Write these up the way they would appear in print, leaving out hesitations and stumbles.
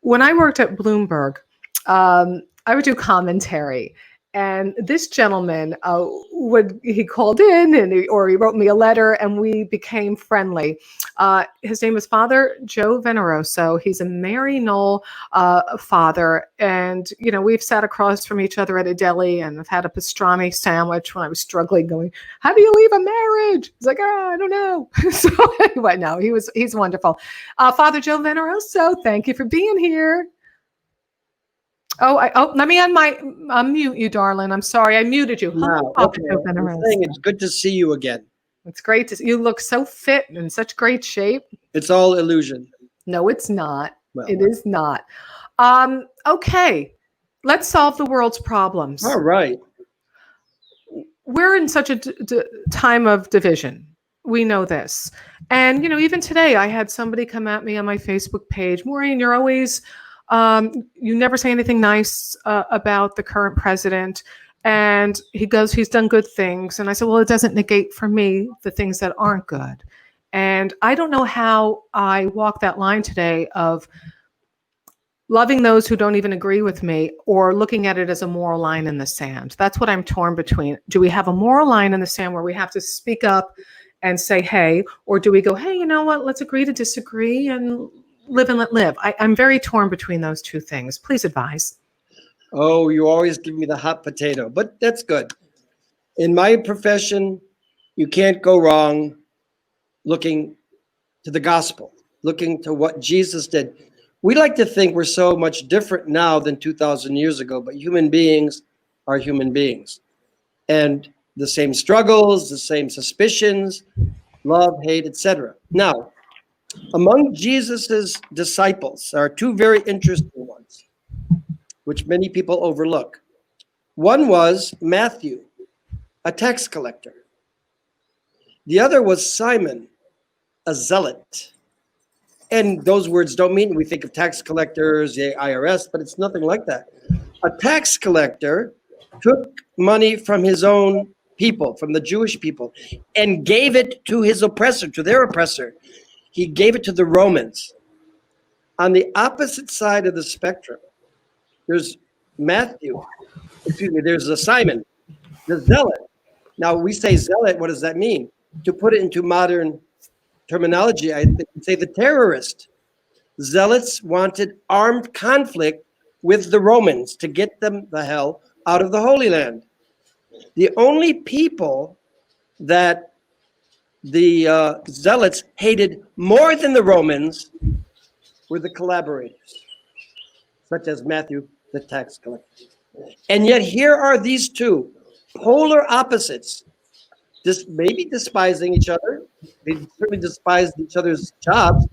when I worked at Bloomberg, I would do commentary. And this gentleman he called in or he wrote me a letter and we became friendly. His name is Father Joe Veneroso. He's a MaryKnoll father. And, we've sat across from each other at a deli and I've had a pastrami sandwich when I was struggling going, how do you leave a marriage? He's like, I don't know. So anyway, no, he's wonderful. Father Joe Veneroso, thank you for being here. Let me unmute you, darling. I'm sorry, I muted you. No, okay. It's good to see you again. It's great to see you. Look so fit and in such great shape. It's all illusion. No, it's not. Well, it is not. Okay, let's solve the world's problems. All right. We're in such a time of division. We know this. And, even today, I had somebody come at me on my Facebook page. Maureen, you're always... you never say anything nice about the current president. And he goes, he's done good things. And I said, well, it doesn't negate for me the things that aren't good. And I don't know how I walk that line today of loving those who don't even agree with me or looking at it as a moral line in the sand. That's what I'm torn between. Do we have a moral line in the sand where we have to speak up and say, hey, or do we go, hey, you know what, let's agree to disagree and live and let live? I'm very torn between those two things. Please advise. Oh, you always give me the hot potato, but that's good. In my profession, you can't go wrong looking to the gospel, looking to what Jesus did. We like to think we're so much different now than 2,000 years ago, but human beings are human beings. And the same struggles, the same suspicions, love, hate, etc. Now, among Jesus's disciples, there are two very interesting ones, which many people overlook. One was Matthew, a tax collector. The other was Simon, a zealot. And those words don't mean we think of tax collectors, the IRS, but it's nothing like that. A tax collector took money from his own people, from the Jewish people, and gave it to his oppressor, to their oppressor. He gave it to the Romans. On the opposite side of the spectrum, there's there's Simon, the zealot. Now, we say zealot, what does that mean? To put it into modern terminology, I say the terrorist. Zealots wanted armed conflict with the Romans to get them the hell out of the Holy Land. The only people that the zealots hated more than the Romans were the collaborators, such as Matthew, the tax collector. And yet here are these two polar opposites, maybe despising each other. They certainly despised each other's jobs.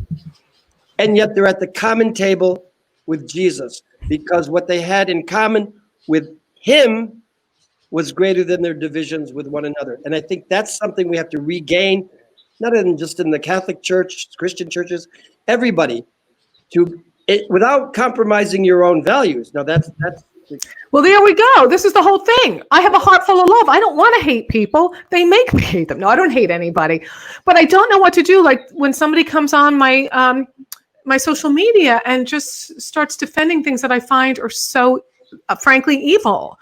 And yet they're at the common table with Jesus, because what they had in common with him was greater than their divisions with one another. And I think that's something we have to regain, not just in the Catholic Church, Christian churches, everybody, without compromising your own values. Now that's well, there we go. This is the whole thing. I have a heart full of love. I don't want to hate people. They make me hate them. No, I don't hate anybody, but I don't know what to do. Like when somebody comes on my my social media and just starts defending things that I find are so frankly evil.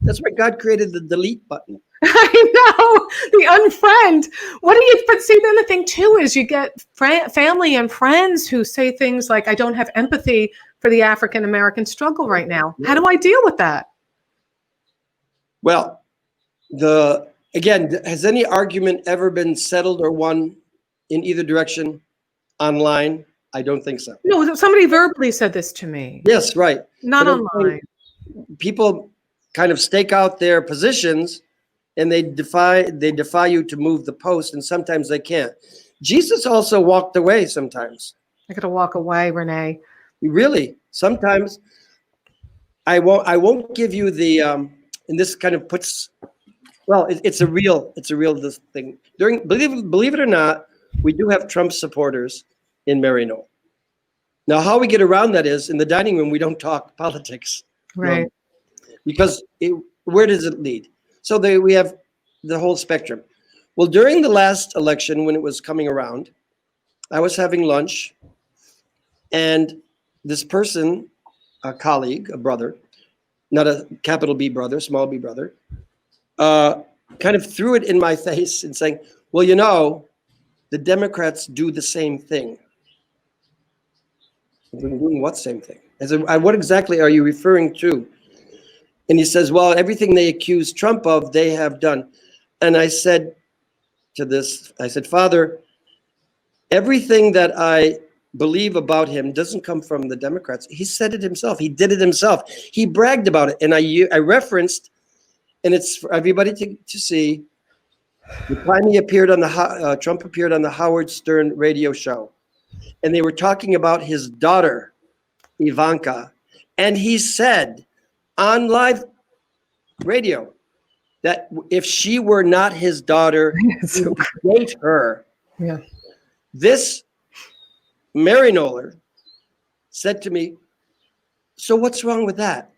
That's why God created the delete button. I know, the unfriend. But see, then the thing too is you get family and friends who say things like, I don't have empathy for the African-American struggle right now. How do I deal with that? Well, again, has any argument ever been settled or won in either direction online? I don't think so. No, somebody verbally said this to me. Yes, right. Not online. People kind of stake out their positions and they defy you to move the post, and sometimes they can't. Jesus also walked away sometimes. I got to walk away, Renee. Really, sometimes I won't give you the and this kind of puts, well, it's a real this thing. Believe it or not, we do have Trump supporters in MaryKnoll. Now, how we get around that is in the dining room we don't talk politics, right? Because where does it lead? So we have the whole spectrum. Well, during the last election, when it was coming around, I was having lunch, and this person, a colleague, a brother, not a capital B brother, small b brother, kind of threw it in my face and saying, well, you know, the Democrats do the same thing. They're doing what same thing? I said, what exactly are you referring to? And he says, well, everything they accuse Trump of, they have done. And I said to this, I said, Father, everything that I believe about him doesn't come from the Democrats. He said it himself. He did it himself. He bragged about it. And I referenced, and it's for everybody to see, the time he appeared on the Trump appeared on the Howard Stern radio show, and they were talking about his daughter, Ivanka, and he said on live radio that if she were not his daughter, he would date her. Yeah. This MaryKnoller said to me, so what's wrong with that?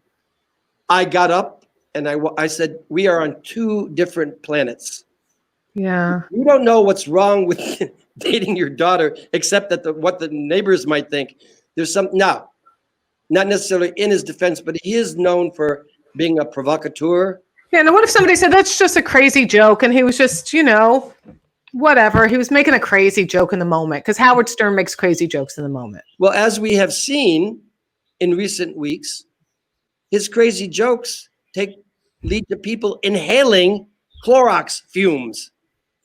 I got up and I said, we are on two different planets. Yeah. You don't know what's wrong with dating your daughter, except that what the neighbors might think. There's some, now, not necessarily in his defense, but he is known for being a provocateur. Yeah. Now, what if somebody said that's just a crazy joke, and he was just, whatever. He was making a crazy joke in the moment, because Howard Stern makes crazy jokes in the moment. Well, as we have seen in recent weeks, his crazy jokes lead to people inhaling Clorox fumes.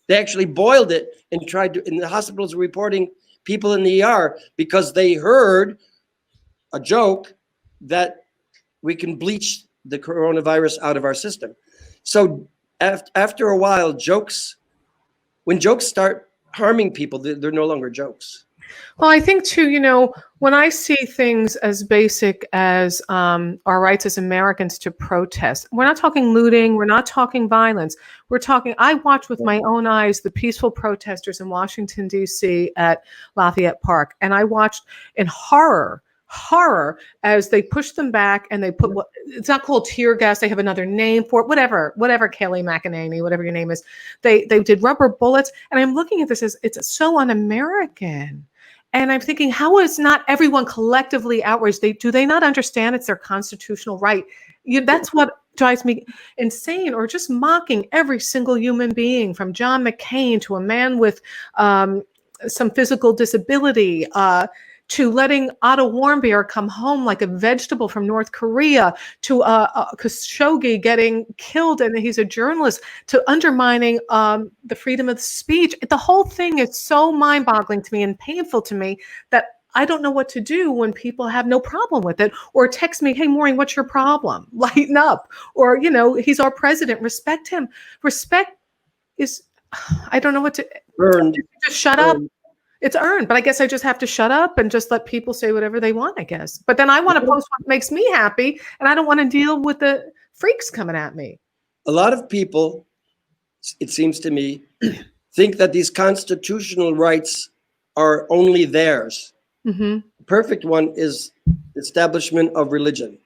They actually boiled it and and the hospitals are reporting people in the ER because they heard a joke that we can bleach the coronavirus out of our system. So after a while, when jokes start harming people, they're no longer jokes. Well, I think too, when I see things as basic as our rights as Americans to protest, we're not talking looting, we're not talking violence. I watched with my own eyes the peaceful protesters in Washington, D.C. at Lafayette Park. And I watched in horror as they pushed them back, and they put it's not called tear gas, they have another name for it, whatever Kelly McEnany, whatever your name is. They did rubber bullets, and I'm looking at this as it's so un-American. And I'm thinking, how is not everyone collectively outraged? Do they not understand it's their constitutional right? That's what drives me insane, or just mocking every single human being, from John McCain to a man with some physical disability, to letting Otto Warmbier come home like a vegetable from North Korea, to Khashoggi getting killed, and he's a journalist, to undermining the freedom of speech. The whole thing is so mind-boggling to me and painful to me that I don't know what to do when people have no problem with it, or text me, hey, Maureen, what's your problem? Lighten up. Or, he's our president. Respect him. Respect is, I don't know what to, Earned. Just shut up. It's earned, but I guess I just have to shut up and just let people say whatever they want, I guess. But then I want to post what makes me happy, and I don't want to deal with the freaks coming at me. A lot of people, it seems to me, think that these constitutional rights are only theirs. Mm-hmm. The perfect one is establishment of religion.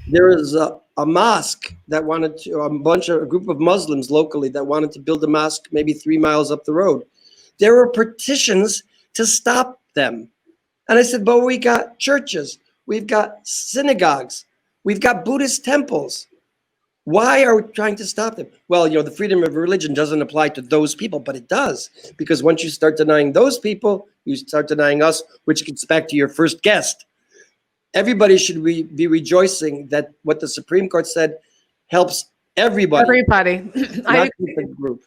There is a mosque that wanted to, a group of Muslims locally that wanted to build a mosque maybe 3 miles up the road. There were petitions to stop them. And I said, but we got churches, we've got synagogues, we've got Buddhist temples. Why are we trying to stop them? Well, the freedom of religion doesn't apply to those people, but it does. Because once you start denying those people, you start denying us, which gets back to your first guest. Everybody should be rejoicing that what the Supreme Court said helps everybody. Everybody. Not the group.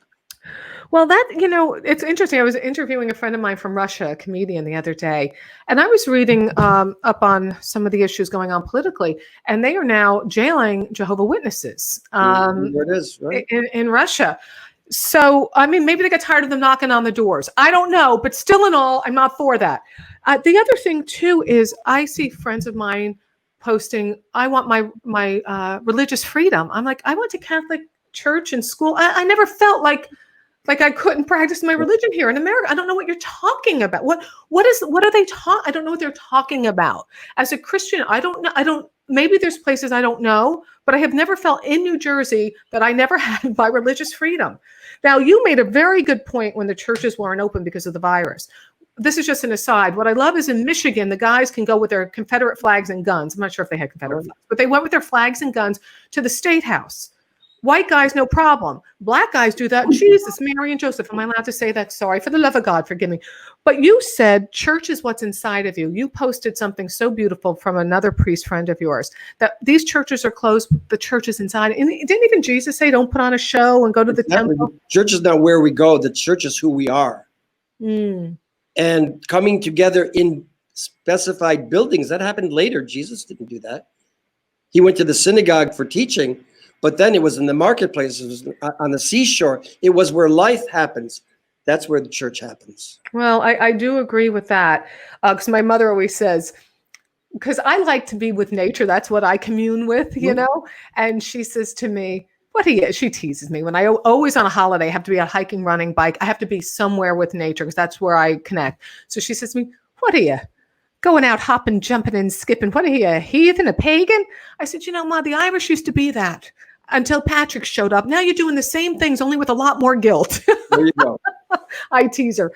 Well, it's interesting. I was interviewing a friend of mine from Russia, a comedian, the other day, and I was reading up on some of the issues going on politically, and they are now jailing Jehovah's Witnesses There it is, right? in Russia. So, maybe they got tired of them knocking on the doors. I don't know, but still in all, I'm not for that. The other thing, too, is I see friends of mine posting, I want my religious freedom. I'm like, I went to Catholic church and school. I never felt like I couldn't practice my religion here in America. I don't know what you're talking about. What are they talking? I don't know what they're talking about. As a Christian, I don't know. Maybe there's places I don't know, but I have never felt in New Jersey that I never had my religious freedom. Now, you made a very good point when the churches weren't open because of the virus. this is just an aside. What I love is in Michigan, the guys can go with their Confederate flags and guns. I'm not sure if they had Confederate flags, but they went with their flags and guns to the State House. White guys, no problem. Black guys do that. Jesus, Mary and Joseph. Am I allowed to say that? Sorry. For the love of God, forgive me. But you said church is what's inside of you. You posted something so beautiful from another priest friend of yours, that these churches are closed, the church is inside. And didn't even Jesus say, don't put on a show and go to the temple? The church is not where we go. The church is who we are. And coming together in specified buildings, that happened later. Jesus didn't do that. He went to the synagogue for teaching, but then it was in the marketplace, it was on the seashore. It was where life happens. That's where the church happens. Well, I do agree with that, because my mother always says, because I like to be with nature. That's what I commune with, you know? And she says to me, she teases me when I always on a holiday have to be out hiking, running, bike. I have to be somewhere with nature because that's where I connect. So she says to me, what are you going out hopping, jumping and skipping? What are you, a heathen, a pagan? I said, Ma, the Irish used to be that until Patrick showed up. Now you're doing the same things, only with a lot more guilt. There you go. I tease her.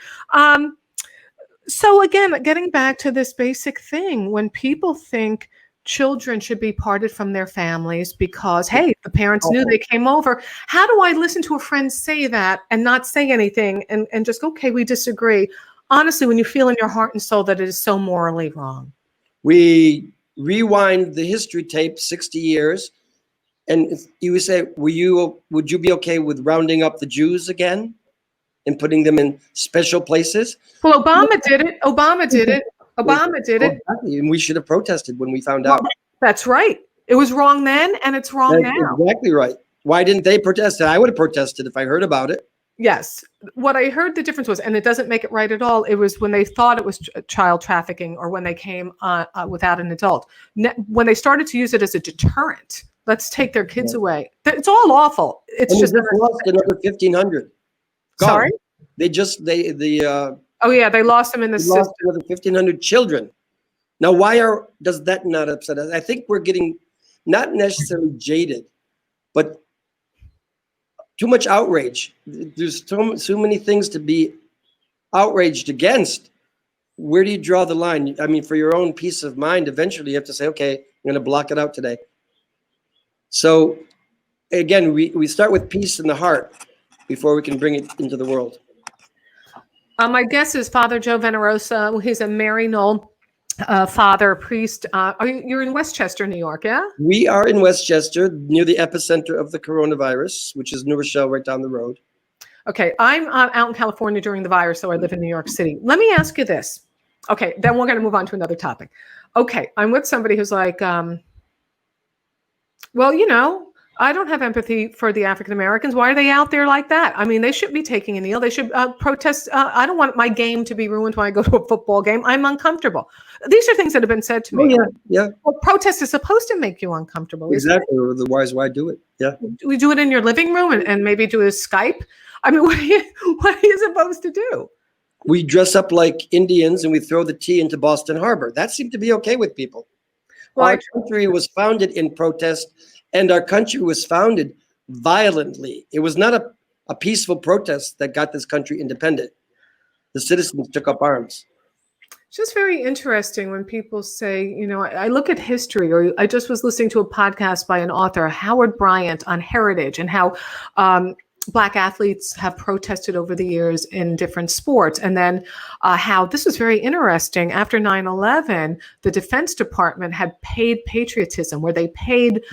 So again, getting back to this basic thing, when people think children should be parted from their families because, hey, the parents knew they came over. How do I listen to a friend say that and not say anything and just, okay, we disagree? Honestly, when you feel in your heart and soul that it is so morally wrong. We rewind the history tape 60 years. And you would say, would you be okay with rounding up the Jews again and putting them in special places? Well, Obama did it. Obama did it. Obama did it. Exactly. And we should have protested when we found out. That's right. It was wrong then, and it's wrong now. Exactly right. Why didn't they protest? I would have protested if I heard about it. Yes. What I heard the difference was, and it doesn't make it right at all, it was when they thought it was child trafficking or when they came without an adult. When they started to use it as a deterrent, let's take their kids away. It's all awful. It's and just lost another 1,500. Sorry? Oh yeah, they lost them in the system. Lost another 1,500 children. Now, does that not upset us? I think we're getting not necessarily jaded, but too much outrage. There's so many things to be outraged against. Where do you draw the line? I mean, for your own peace of mind, eventually you have to say, okay, I'm going to block it out today. So again, we start with peace in the heart before we can bring it into the world. My guest is Father Joe Veneroso. He's a MaryKnoll father, priest. You're in Westchester, New York, yeah? We are in Westchester, near the epicenter of the coronavirus, which is New Rochelle, right down the road. Okay, I'm out in California during the virus, so I live in New York City. Let me ask you this. Okay, then we're going to move on to another topic. Okay, I'm with somebody who's like, well, I don't have empathy for the African Americans. Why are they out there like that? I mean, they should be taking a kneel. They should protest. I don't want my game to be ruined when I go to a football game. I'm uncomfortable. These are things that have been said to me. Oh, yeah. Well, protest is supposed to make you uncomfortable. Exactly. Otherwise, why do it? Yeah. We do it in your living room and maybe do a Skype. I mean, what are you supposed to do? We dress up like Indians and we throw the tea into Boston Harbor. That seemed to be okay with people. Well, our country was founded in protest. And our country was founded violently. It was not a peaceful protest that got this country independent. The citizens took up arms. It's just very interesting when people say, I look at history, or I just was listening to a podcast by an author, Howard Bryant, on heritage and how Black athletes have protested over the years in different sports. And then how this was very interesting. After 9/11, the Defense Department had paid patriotism, where they paid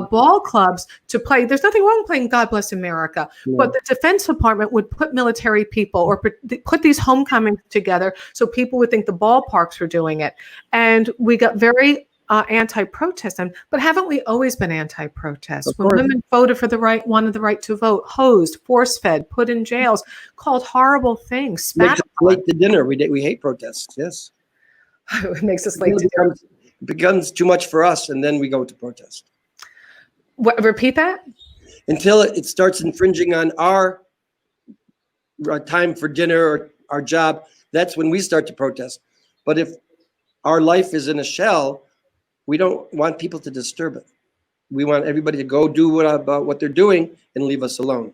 ball clubs to play. There's nothing wrong with playing God Bless America, but the Defense Department would put military people or put these homecomings together so people would think the ballparks were doing it. And we got very anti-protest, but haven't we always been anti-protest? When women voted for wanted the right to vote, hosed, force-fed, put in jails, called horrible things. Makes us late to dinner. We hate protests. Yes, it makes us late to dinner. It becomes too much for us, and then we go to protest. What? Repeat that. Until it starts infringing on our time for dinner or our job. That's when we start to protest. But if our life is in a shell, we don't want people to disturb it. We want everybody to go do what they're doing and leave us alone.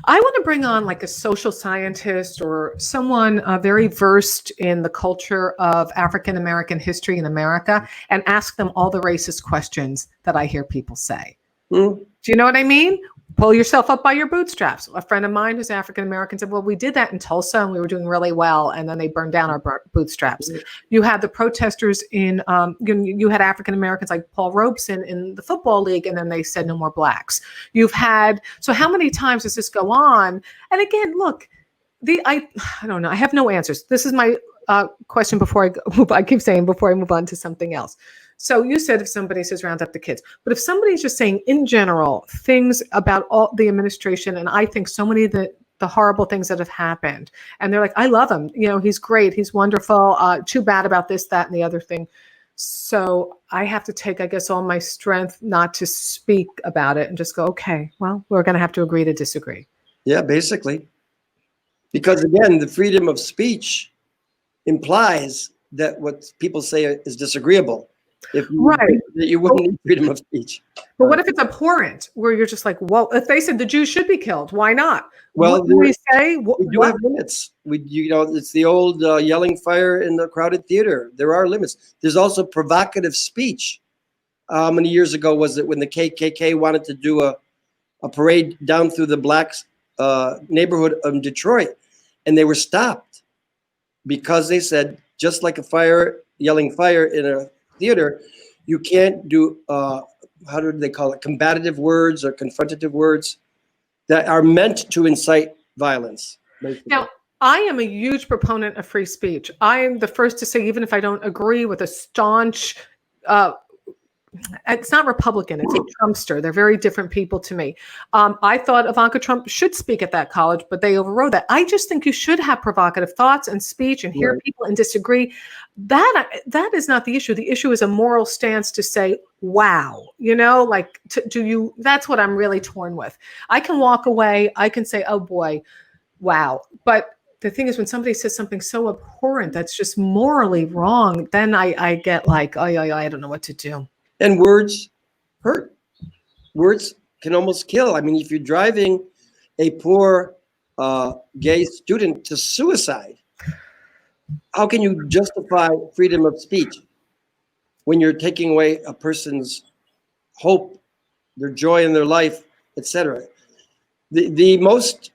I want to bring on like a social scientist or someone very versed in the culture of African American history in America and ask them all the racist questions that I hear people say. Hmm? Do you know what I mean? Pull yourself up by your bootstraps. A friend of mine who's African American said, well, we did that in Tulsa and we were doing really well. And then they burned down our bootstraps. You had the protesters you had African Americans like Paul Robeson in the football league, and then they said no more blacks. So how many times does this go on? And again, look, I don't know. I have no answers. This is my question before I keep saying before I move on to something else. So you said if somebody says round up the kids, but if somebody's just saying in general things about all the administration, and I think so many of the horrible things that have happened, and they're like, I love him, he's great, he's wonderful, too bad about this, that, and the other thing. So I have to take, I guess, all my strength not to speak about it and just go, okay, well, we're going to have to agree to disagree. Yeah, basically. Because again, the freedom of speech implies that what people say is disagreeable. If you, right, that you wouldn't need freedom of speech. But what if it's abhorrent, where you're just like, whoa, if they said the Jews should be killed, why not? Well, what do we say? We do have limits. It's the old yelling fire in the crowded theater. There are limits. There's also provocative speech. How many years ago was it when the KKK wanted to do a parade down through the black neighborhood of Detroit, and they were stopped because they said, just like yelling fire in a theater, you can't do how do they call it, combative words or confrontative words that are meant to incite violence. Basically. Now, I am a huge proponent of free speech. I am the first to say, even if I don't agree with a staunch it's not Republican, it's a Trumpster. They're very different people to me. I thought Ivanka Trump should speak at that college, but they overrode that. I just think you should have provocative thoughts and speech and hear people and disagree. That is not the issue. The issue is a moral stance to say, wow, that's what I'm really torn with. I can walk away. I can say, oh boy, wow. But the thing is, when somebody says something so abhorrent, that's just morally wrong, then I get like, oh, yeah, I don't know what to do. And words hurt. Words can almost kill. I mean, if you're driving a poor gay student to suicide, how can you justify freedom of speech when you're taking away a person's hope, their joy in their life, etc.? The most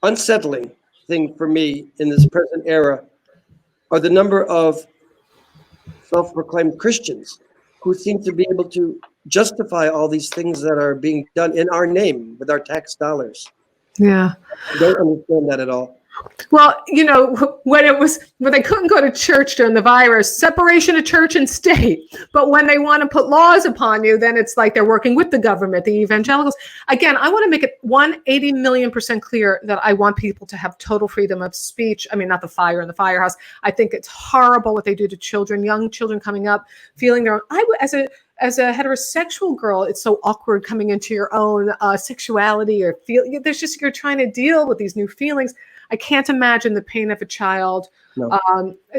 unsettling thing for me in this present era are the number of self-proclaimed Christians who seem to be able to justify all these things that are being done in our name with our tax dollars. Yeah. I don't understand that at all. Well, when they couldn't go to church during the virus, separation of church and state. But when they want to put laws upon you, then it's like they're working with the government, the evangelicals. Again, I want to make it 180 million% clear that I want people to have total freedom of speech. I mean, not the fire in the firehouse. I think it's horrible what they do to children, young children coming up, feeling their own. As a heterosexual girl, it's so awkward coming into your own sexuality or you're trying to deal with these new feelings. I can't imagine the pain of a child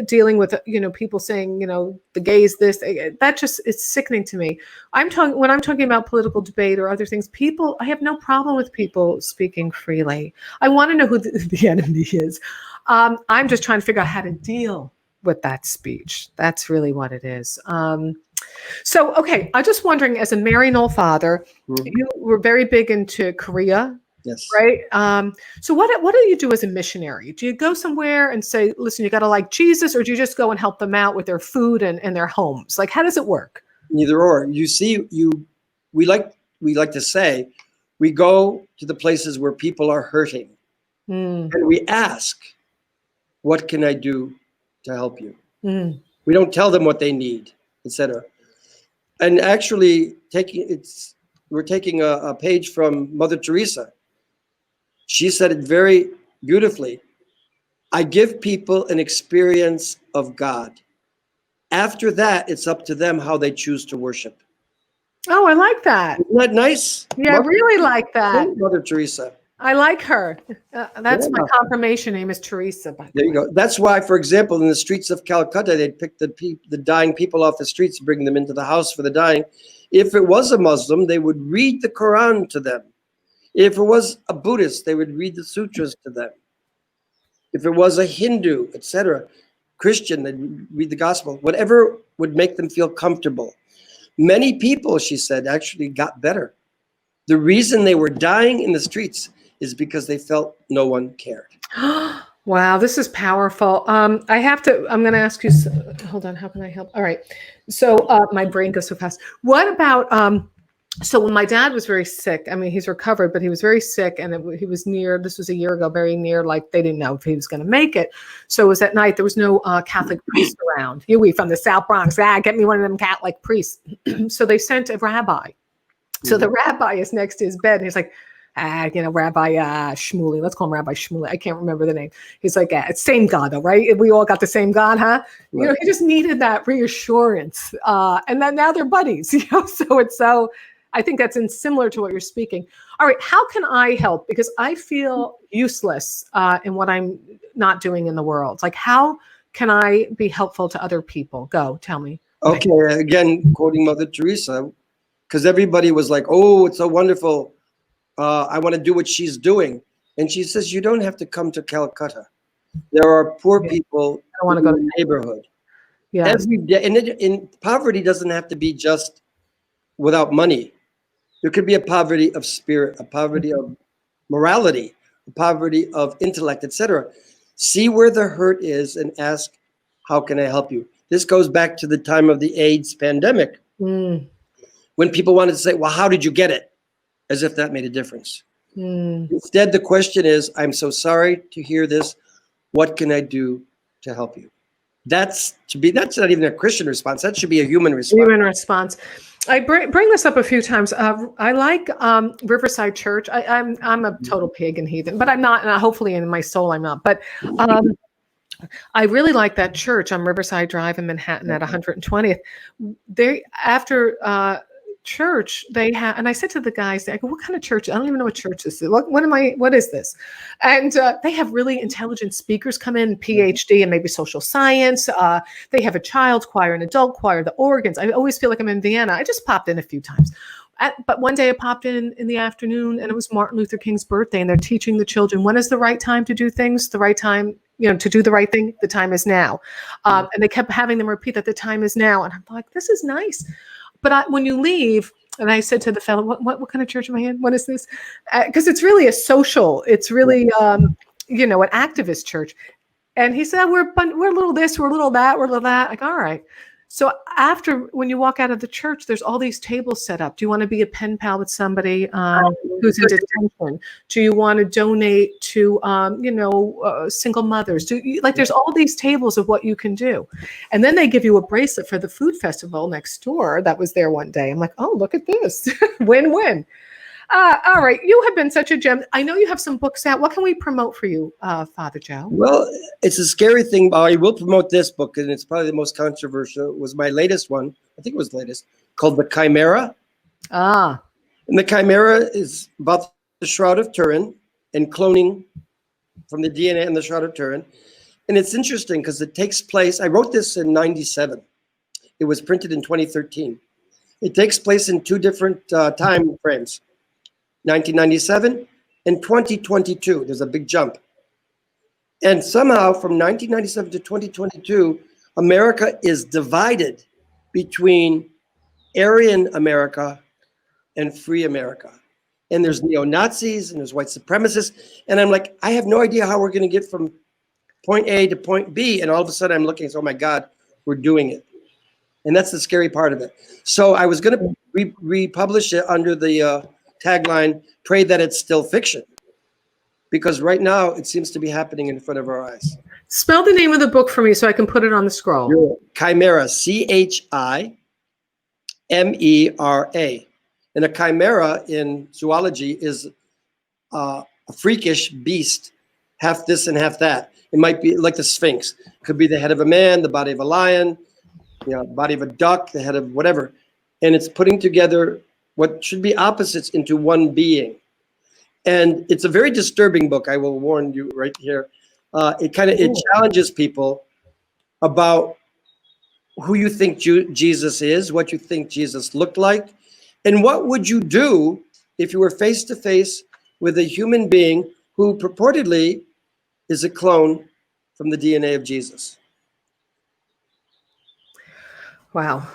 dealing with, people saying, the gays, this, that just, it's sickening to me. When I'm talking about political debate or other things, I have no problem with people speaking freely. I want to know who the enemy is. I'm just trying to figure out how to deal with that speech. That's really what it is. So, okay, I'm just wondering, as a MaryKnoll father, you were very big into Korea. Yes. Right. So what do you do as a missionary? Do you go somewhere and say, listen, you got to like Jesus, or do you just go and help them out with their food and their homes? Like, how does it work? Neither or. You see, we like to say, we go to the places where people are hurting, and we ask, what can I do to help you? We don't tell them what they need, etc. And actually, we're taking a page from Mother Teresa. She said it very beautifully. I give people an experience of God. After that, it's up to them how they choose to worship. Oh, I like that. Isn't that nice? Yeah, I really like that. Mother Teresa. I like her. That's my confirmation name is Teresa. There you go. That's why, for example, in the streets of Calcutta, they'd pick the dying people off the streets, bring them into the house for the dying. If it was a Muslim, they would read the Quran to them. If it was a Buddhist, they would read the sutras to them. If it was a Hindu, etc., Christian, they'd read the gospel, whatever would make them feel comfortable. Many people, she said, actually got better. The reason they were dying in the streets is because they felt no one cared. Wow, this is powerful. I'm going to ask you, hold on, how can I help? All right. So my brain goes so fast. What about, so when my dad was very sick, I mean, he's recovered, but he was very sick and he was near, this was a year ago, very near, like they didn't know if he was going to make it. So it was at night, there was no Catholic priest around. We from the South Bronx, get me one of them Catholic priests. So they sent a rabbi. So the rabbi is next to his bed. And he's like, Rabbi Shmuley. Let's call him Rabbi Shmuley. I can't remember the name. He's like, it's same God, though, right? We all got the same God, huh? Right. He just needed that reassurance. And then now they're buddies, so it's so, I think that's similar to what you're speaking. All right, how can I help? Because I feel useless in what I'm not doing in the world. Like, how can I be helpful to other people? Go, tell me. Okay, again, quoting Mother Teresa, because everybody was like, oh, it's so wonderful. I want to do what she's doing. And she says, you don't have to come to Calcutta. There are poor people in the neighborhood. Yeah. Every day. And poverty doesn't have to be just without money. There could be a poverty of spirit, a poverty of morality, a poverty of intellect, etc. See where the hurt is and ask, how can I help you? This goes back to the time of the AIDS pandemic. When people wanted to say, well, how did you get it? As if that made a difference. Instead, the question is, I'm so sorry to hear this. What can I do to help you? That's not even a Christian response. That should be a human response. Human response. I bring this up a few times. I like Riverside Church. I'm a total pagan heathen, but I'm not. And hopefully in my soul, I'm not. But I really like that church on Riverside Drive in Manhattan at 120th. After church they have, and I said to the guys, I go, what kind of church? I don't even know what church this is. What is this? And they have really intelligent speakers come in, PhD and maybe social science. They have a child choir, an adult choir, the organs. I always feel like I'm in Vienna. I just popped in a few times. But one day I popped in the afternoon and it was Martin Luther King's birthday and they're teaching the children, when is the right time to do things? The right time, to do the right thing, the time is now. And they kept having them repeat that the time is now. And I'm like, this is nice. But when you leave, and I said to the fellow, what kind of church am I in? What is this? Because it's really a social, it's really, an activist church. And he said, we're a little this, we're a little that, we're a little that. Like, all right. So when you walk out of the church, there's all these tables set up. Do you want to be a pen pal with somebody who's in detention? Do you want to donate to, single mothers? There's all these tables of what you can do. And then they give you a bracelet for the food festival next door that was there one day. I'm like, oh, look at this. Win-win. All right. You have been such a gem. I know you have some books out. What can we promote for you, Father Joe? Well, it's a scary thing. I will promote this book, and it's probably the most controversial. It was my latest one. I think it was the latest, called The Chimera. And the Chimera is about the Shroud of Turin and cloning from the DNA in the Shroud of Turin. And it's interesting because it takes place, I wrote this in 97. It was printed in 2013. It takes place in two different time frames. 1997 and 2022, there's a big jump. And somehow from 1997 to 2022, America is divided between Aryan America and free America. And there's neo-Nazis and there's white supremacists. And I'm like, I have no idea how we're gonna get from point A to point B. And all of a sudden I'm looking, oh my God, we're doing it. And that's the scary part of it. So I was gonna republish it under the tagline, pray that it's still fiction. Because right now it seems to be happening in front of our eyes. Spell the name of the book for me so I can put it on the scroll. Chimera, Chimera. And a chimera in zoology is a freakish beast, half this and half that. It might be like the Sphinx. It could be the head of a man, the body of a lion, the body of a duck, the head of whatever. And it's putting together what should be opposites into one being. And it's a very disturbing book, I will warn you right here. It challenges people about who you think Jesus is, what you think Jesus looked like, and what would you do if you were face to face with a human being who purportedly is a clone from the DNA of Jesus. Wow,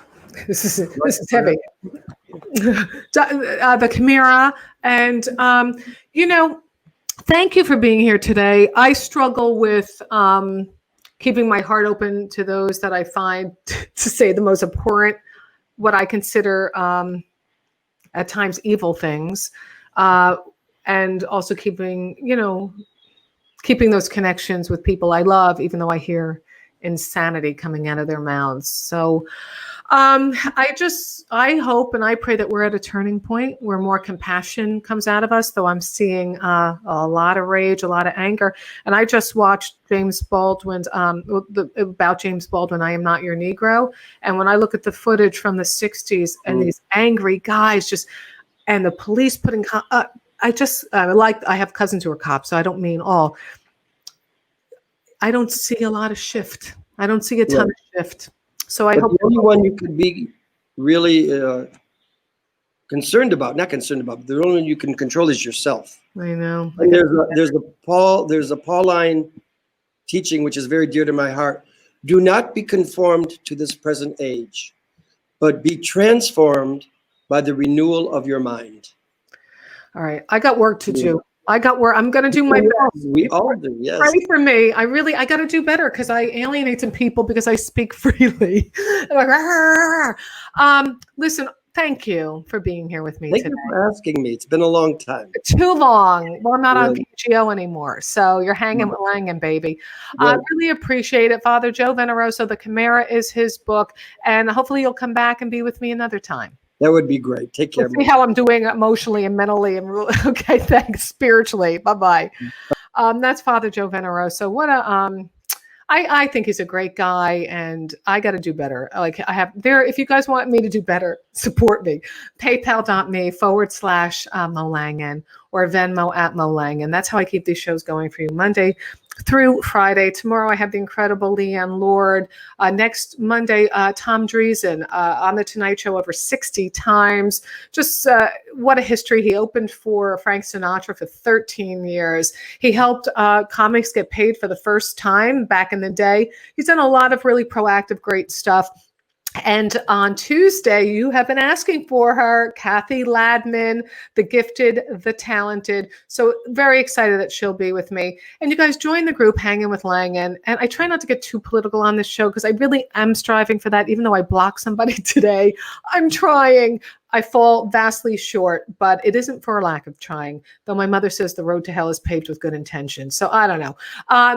this is heavy. The Chimera, and thank you for being here today. I struggle with keeping my heart open to those that I find, to say the most abhorrent, what I consider at times evil things, and also keeping those connections with people I love, even though I hear insanity coming out of their mouths. So I hope and I pray that we're at a turning point where more compassion comes out of us, though I'm seeing a lot of rage, a lot of anger. And I just watched James Baldwin's, about James Baldwin, I Am Not Your Negro. And when I look at the footage from the 60s and these angry guys and the police putting, I have cousins who are cops, so I don't mean all. I don't see a lot of shift. I don't see a ton of shift. So I hope the only one you could be really not concerned about, but the only one you can control is yourself. I know. And there's a Pauline teaching which is very dear to my heart. Do not be conformed to this present age, but be transformed by the renewal of your mind. All right, I got work to do. I'm going to do my best. We all do, yes. Pray for me. I got to do better because I alienate some people because I speak freely. Listen, thank you for being here with me today. Thank you for asking me. It's been a long time. Too long. Well, I'm not on PGO anymore, so you're hanging with Langan, baby. I really appreciate it. Father Joe Veneroso, The Chimera is his book, and hopefully you'll come back and be with me another time. That would be great. Take care. See how I'm doing emotionally and mentally. Okay, thanks. Spiritually. Bye-bye. That's Father Joe Veneroso. What I think he's a great guy, and I got to do better. If you guys want me to do better, support me. PayPal.me/Mo Langan or Venmo @Mo Langan. That's how I keep these shows going for you Monday through Friday. Tomorrow I have the incredible Leanne Lord. Next Monday, Tom Dreesen on The Tonight Show over 60 times. Just what a history. He opened for Frank Sinatra for 13 years. He helped comics get paid for the first time back in the day. He's done a lot of really proactive, great stuff. And on Tuesday, you have been asking for her, Kathy Ladman, the gifted, the talented. So very excited that she'll be with me. And you guys join the group Hanging with Langan. And I try not to get too political on this show because I really am striving for that. Even though I blocked somebody today, I'm trying. I fall vastly short, but it isn't for a lack of trying. Though my mother says the road to hell is paved with good intentions. So I don't know.